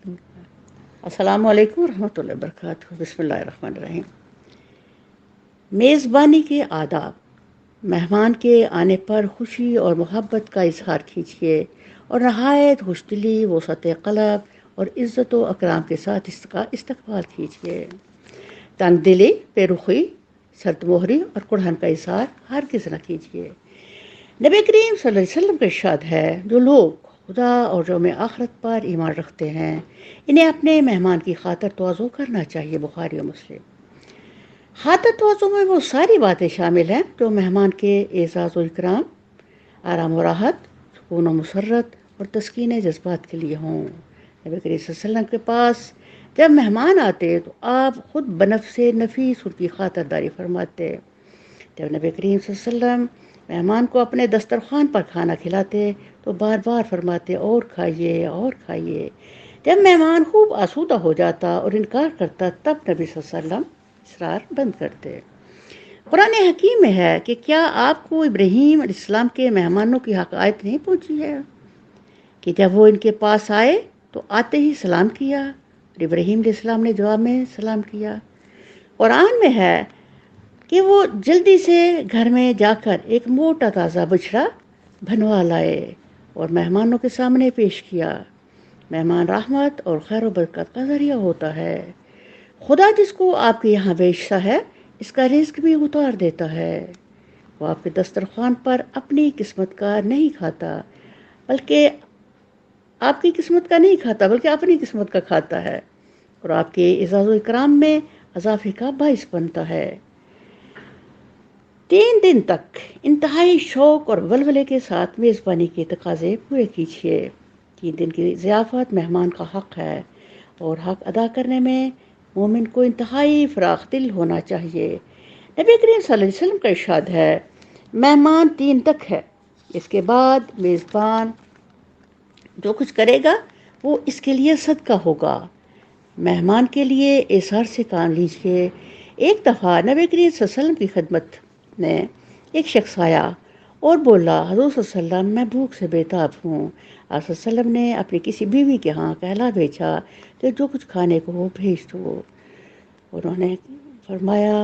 السلام علیکم ورحمۃ اللہ وبرکاتہ. بسم اللہ الرحمن الرحیم. میزبانی کے آداب. مہمان کے آنے پر خوشی اور محبت کا اظہار کیجیے اور نہایت خوش دلی، وسعت قلب اور عزت و اکرام کے ساتھ اس کا استقبال کیجیے. تنگ دلی، بے رخی، سرد مہری اور کڑھن کا اظہار ہرگز نہ کیجیے. نبی کریم صلی اللہ علیہ وسلم کا ارشاد ہے، جو لوگ خدا اور یوم آخرت پر ایمان رکھتے ہیں انہیں اپنے مہمان کی خاطر تواضع کرنا چاہیے. بخاری و مسلم. خاطر تواضع میں وہ ساری باتیں شامل ہیں جو مہمان کے اعزاز و اکرام، آرام و راحت، سکون و مسرت اور تسکین جذبات کے لیے ہوں. نبی کریم صلی اللہ علیہ وسلم کے پاس جب مہمان آتے تو آپ خود بنفس نفیس ان کی خاطرداری فرماتے. جب نبی کریم صلی اللہ علیہ وسلم مہمان کو اپنے دسترخوان پر کھانا کھلاتے تو بار بار فرماتے، اور کھائیے اور کھائیے. جب مہمان خوب آسودہ ہو جاتا اور انکار کرتا تب نبی صلی اللہ علیہ وسلم اصرار بند کرتے. قرآن حکیم میں ہے کہ کیا آپ کو ابراہیم علیہ السلام کے مہمانوں کی حقائق نہیں پہنچی ہے کہ جب وہ ان کے پاس آئے تو آتے ہی سلام کیا، اور ابراہیم علیہ السلام نے جواب میں سلام کیا. قرآن میں ہے کہ وہ جلدی سے گھر میں جا کر ایک موٹا تازہ بچڑا بنوا لائے اور مہمانوں کے سامنے پیش کیا. مہمان رحمت اور خیر و برکت کا ذریعہ ہوتا ہے. خدا جس کو آپ کے یہاں بیچتا ہے اس کا رزق بھی اتار دیتا ہے. وہ آپ کے دسترخوان پر اپنی قسمت کا نہیں کھاتا بلکہ آپ کی قسمت کا نہیں کھاتا بلکہ اپنی قسمت کا کھاتا ہے، اور آپ کے اعزاز و اکرام میں اضافے کا باعث بنتا ہے. 3 دن تک انتہائی شوق اور ولولے کے ساتھ میزبانی کے تقاضے پورے کیجیے. 3 دن کی ضیافت مہمان کا حق ہے اور حق ادا کرنے میں مومن کو انتہائی فراخ دل ہونا چاہیے. نبی کریم صلی اللہ علیہ وسلم کا ارشاد ہے، مہمان 3 تک ہے، اس کے بعد میزبان جو کچھ کرے گا وہ اس کے لیے صدقہ ہوگا. مہمان کے لیے احسار سے کام لیجیے. ایک دفعہ نبی کریم صلی اللہ علیہ وسلم کی خدمت میں ایک شخص آیا اور بولا، حضور صلی اللہ علیہ وسلم میں بھوک سے بیتاب ہوں. آپ صلی اللہ علیہ وسلم نے اپنی کسی بیوی کے ہاں کہلا بھیجا کہ جو کچھ کھانے کو وہ بھیج دو. انہوں نے فرمایا،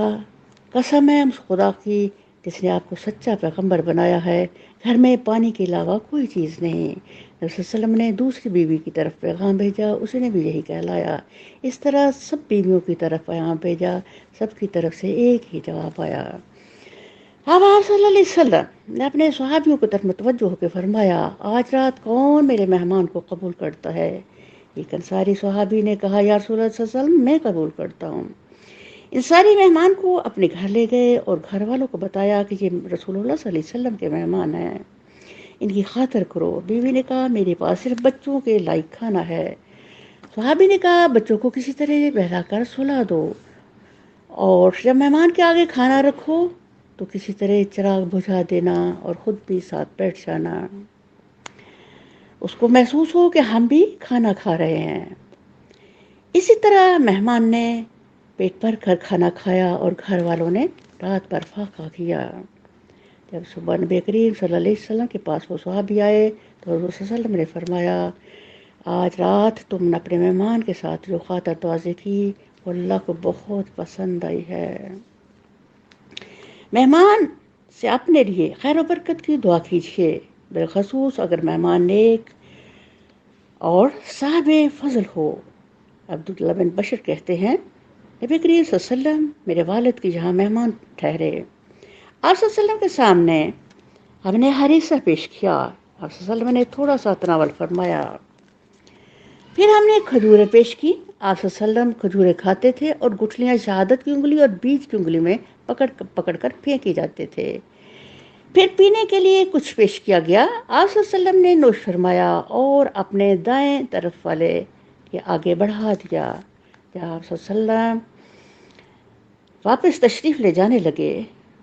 قسم ہے اس خدا کی جس نے آپ کو سچا پیغمبر بنایا ہے، گھر میں پانی کے علاوہ کوئی چیز نہیں. نبی صلی اللہ علیہ وسلم نے دوسری بیوی کی طرف پیغام بھیجا، اس نے بھی یہی کہلایا. اس طرح سب بیویوں کی طرف پیغام بھیجا، سب کی طرف سے ایک ہی جواب آیا. اب آپ صلی اللہ علیہ وسلم نے اپنے صحابیوں کی طرف متوجہ ہو کے فرمایا، آج رات کون میرے مہمان کو قبول کرتا ہے؟ ایک انصاری صحابی نے کہا، یا رسول اللہ صلی اللہ علیہ وسلم میں قبول کرتا ہوں. انصاری مہمان کو اپنے گھر لے گئے اور گھر والوں کو بتایا کہ یہ رسول اللہ صلی اللہ علیہ وسلم کے مہمان ہیں، ان کی خاطر کرو. بیوی نے کہا، میرے پاس صرف بچوں کے لائق کھانا ہے. صحابی نے کہا، بچوں کو کسی طرح بہلا کر سلا دو، اور جب مہمان کے آگے کھانا رکھو تو کسی طرح چراغ بجھا دینا اور خود بھی ساتھ بیٹھ جانا، اس کو محسوس ہو کہ ہم بھی کھانا کھا رہے ہیں. اسی طرح مہمان نے پیٹ بھر کر کھانا کھایا اور گھر والوں نے رات بھر فاقہ کیا. جب صبح نبی کریم صلی اللہ علیہ وسلم کے پاس وہ صحابی آئے تو حضور صلی اللہ علیہ وسلم نے فرمایا، آج رات تم نے اپنے مہمان کے ساتھ جو خاطر تواضع کی وہ اللہ کو بہت پسند آئی ہے. مہمان سے اپنے لیے خیر و برکت کی دعا کیجیے، بالخصوص اگر مہمان نیک اور صاحب فضل ہو. عبداللہ بن بشر کہتے ہیں، نبی کریم صلی اللہ علیہ وسلم میرے والد کے یہاں مہمان ٹھہرے. آپ صلی اللہ علیہ وسلم کے سامنے ہم نے ہریسہ پیش کیا. آپ صلی اللہ علیہ وسلم نے تھوڑا سا تناول فرمایا. پھر ہم نے کھجوریں پیش کی. آپ صلی اللہ علیہ وسلم کھجوریں کھاتے تھے اور گٹھلیاں شہادت کی انگلی اور بیج کی انگلی میں پکڑ کر پھینکے جاتے تھے. پھر پینے کے لیے کچھ پیش کیا گیا. آپ صلی اللہ علیہ وسلم نے نوش فرمایا اور اپنے دائیں طرف والے کے آگے بڑھا دیا. جب آپ صلی اللہ علیہ وسلم واپس تشریف لے جانے لگے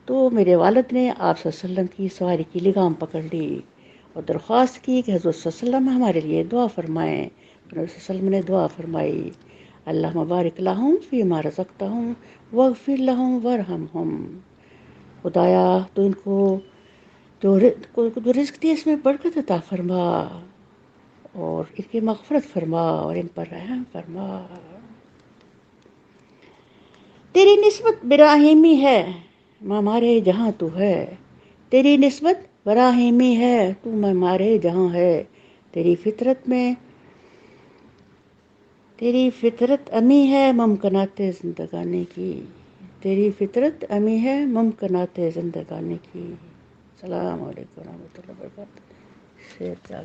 تو میرے والد نے آپ صلی اللہ علیہ وسلم کی سواری کی لگام پکڑ لی اور درخواست کی کہ حضرت صلی اللہ علیہ وسلم ہمارے لیے دعا فرمائیں. نبی صلی اللہ علیہ وسلم نے دعا فرمائی، اللہ مبارک لہم فیما رزقتہم واغفر لہم وارحمہم. خدایا تو ان کو جو رزق دی اس میں برکت عطا فرما اور ان کی مغفرت فرما اور ان پر رحم فرما۔ تیری نسبت براہیمی ہے ہمارے جہاں تو ہے، تیری نسبت براہیمی ہے تو ہمارے جہاں ہے، تیری فطرت امی ہے ممکنات زندگانی کی، تیری فطرت امی ہے ممکنات زندگانی کی۔ السلام علیکم ورحمۃ اللہ وبرکاتہ۔ شیر کیا